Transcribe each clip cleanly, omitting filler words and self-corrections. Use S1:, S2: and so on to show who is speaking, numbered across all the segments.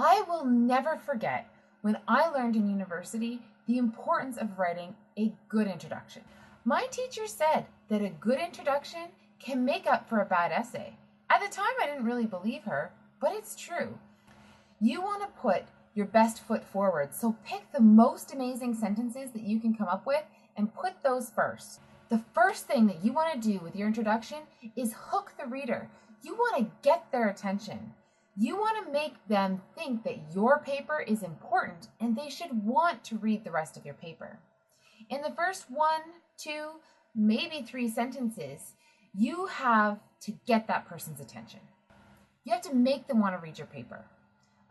S1: I will never forget when I learned in university the importance of writing a good introduction. My teacher said that a good introduction can make up for a bad essay. At the time, I didn't really believe her, but it's true. You want to put your best foot forward, so pick the most amazing sentences that you can come up with and put those first. The first thing that you want to do with your introduction is hook the reader. You want to get their attention. You want to make them think that your paper is important and they should want to read the rest of your paper. In the first 1, 2, maybe 3 sentences, you have to get that person's attention. You have to make them want to read your paper.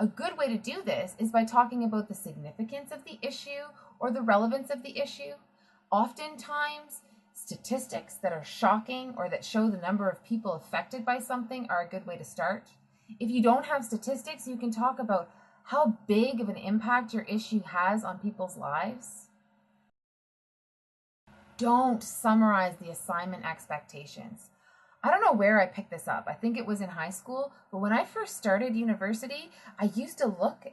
S1: A good way to do this is by talking about the significance of the issue or the relevance of the issue. Oftentimes, statistics that are shocking or that show the number of people affected by something are a good way to start. If you don't have statistics, you can talk about how big of an impact your issue has on people's lives. Don't summarize the assignment expectations. I don't know where I picked this up. I think it was in high school, but when I first started university, I used to look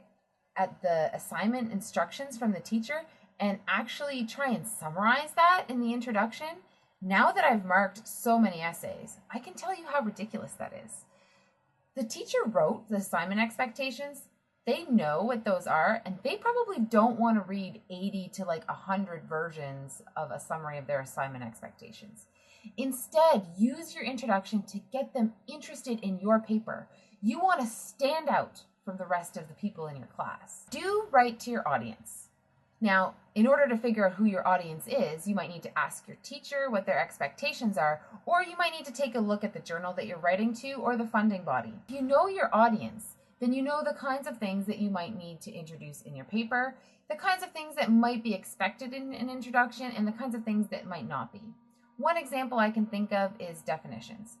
S1: at the assignment instructions from the teacher and actually try and summarize that in the introduction. Now that I've marked so many essays, I can tell you how ridiculous that is. The teacher wrote the assignment expectations. They know what those are, and they probably don't want to read 80 to 100 versions of a summary of their assignment expectations. Instead, use your introduction to get them interested in your paper. You want to stand out from the rest of the people in your class. Do write to your audience. Now, in order to figure out who your audience is, you might need to ask your teacher what their expectations are, or you might need to take a look at the journal that you're writing to or the funding body. If you know your audience, then you know the kinds of things that you might need to introduce in your paper, the kinds of things that might be expected in an introduction, and the kinds of things that might not be. One example I can think of is definitions.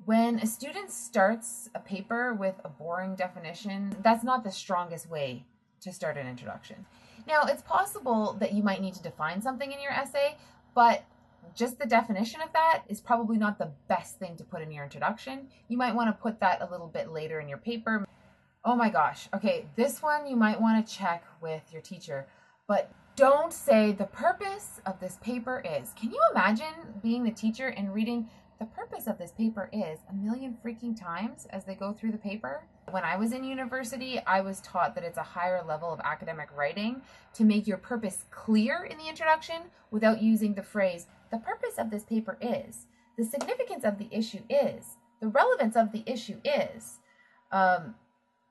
S1: When a student starts a paper with a boring definition, that's not the strongest way to start an introduction. Now, it's possible that you might need to define something in your essay, but just the definition of that is probably not the best thing to put in your introduction. You might want to put that a little bit later in your paper. Oh my gosh, okay, this one you might want to check with your teacher, but don't say the purpose of this paper is. Can you imagine being the teacher and reading the purpose of this paper is a million freaking times as they go through the paper? When I was in university, I was taught that it's a higher level of academic writing to make your purpose clear in the introduction without using the phrase, the purpose of this paper is, the significance of the issue is, the relevance of the issue is.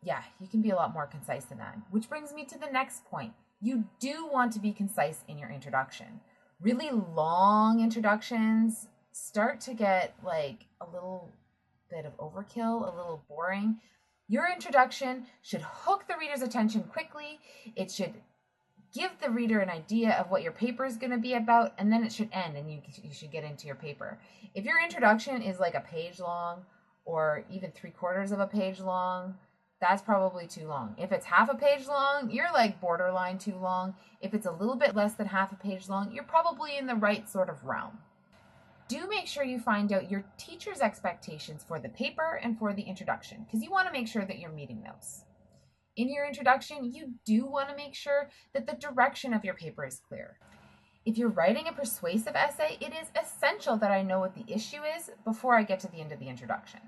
S1: Yeah, you can be a lot more concise than that. Which brings me to the next point. You do want to be concise in your introduction. Really long introductions start to get a little bit of overkill, a little boring. Your introduction should hook the reader's attention quickly. It should give the reader an idea of what your paper is going to be about, and then it should end and you should get into your paper. If your introduction is a page long or even 3/4 of a page long, that's probably too long. If it's half a page long, you're borderline too long. If it's a little bit less than half a page long, you're probably in the right sort of realm. Do make sure you find out your teacher's expectations for the paper and for the introduction, because you want to make sure that you're meeting those. In your introduction, you do want to make sure that the direction of your paper is clear. If you're writing a persuasive essay, it is essential that I know what the issue is before I get to the end of the introduction.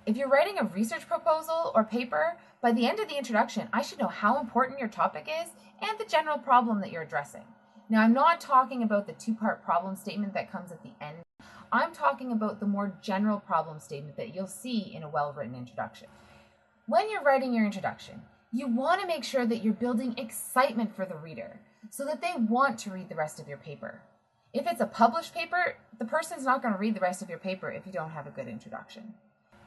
S1: If you're writing a research proposal or paper, by the end of the introduction, I should know how important your topic is and the general problem that you're addressing. Now, I'm not talking about the 2-part problem statement that comes at the end. I'm talking about the more general problem statement that you'll see in a well-written introduction. When you're writing your introduction, you want to make sure that you're building excitement for the reader so that they want to read the rest of your paper. If it's a published paper, the person's not going to read the rest of your paper if you don't have a good introduction.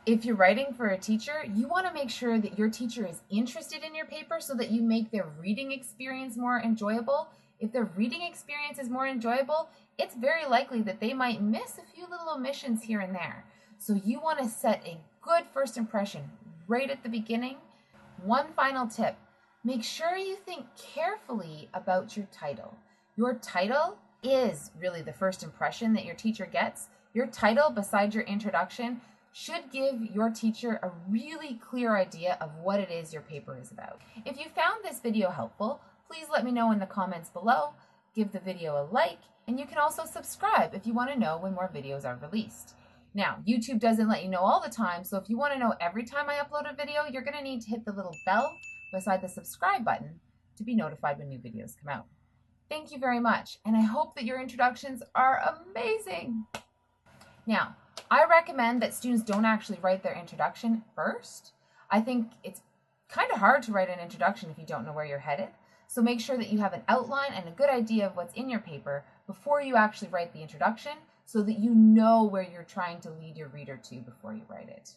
S1: If you're writing for a teacher, you want to make sure that your teacher is interested in your paper so that you make their reading experience more enjoyable. If their reading experience is more enjoyable, it's very likely that they might miss a few little omissions here and there. So you want to set a good first impression right at the beginning. One final tip, make sure you think carefully about your title. Your title is really the first impression that your teacher gets. Your title beside your introduction should give your teacher a really clear idea of what it is your paper is about. If you found this video helpful, please let me know in the comments below, give the video a like, and you can also subscribe if you want to know when more videos are released. Now, YouTube doesn't let you know all the time, so if you want to know every time I upload a video, you're going to need to hit the little bell beside the subscribe button to be notified when new videos come out. Thank you very much, and I hope that your introductions are amazing. Now, I recommend that students don't actually write their introduction first. I think it's kind of hard to write an introduction if you don't know where you're headed. So make sure that you have an outline and a good idea of what's in your paper before you actually write the introduction, so that you know where you're trying to lead your reader to before you write it.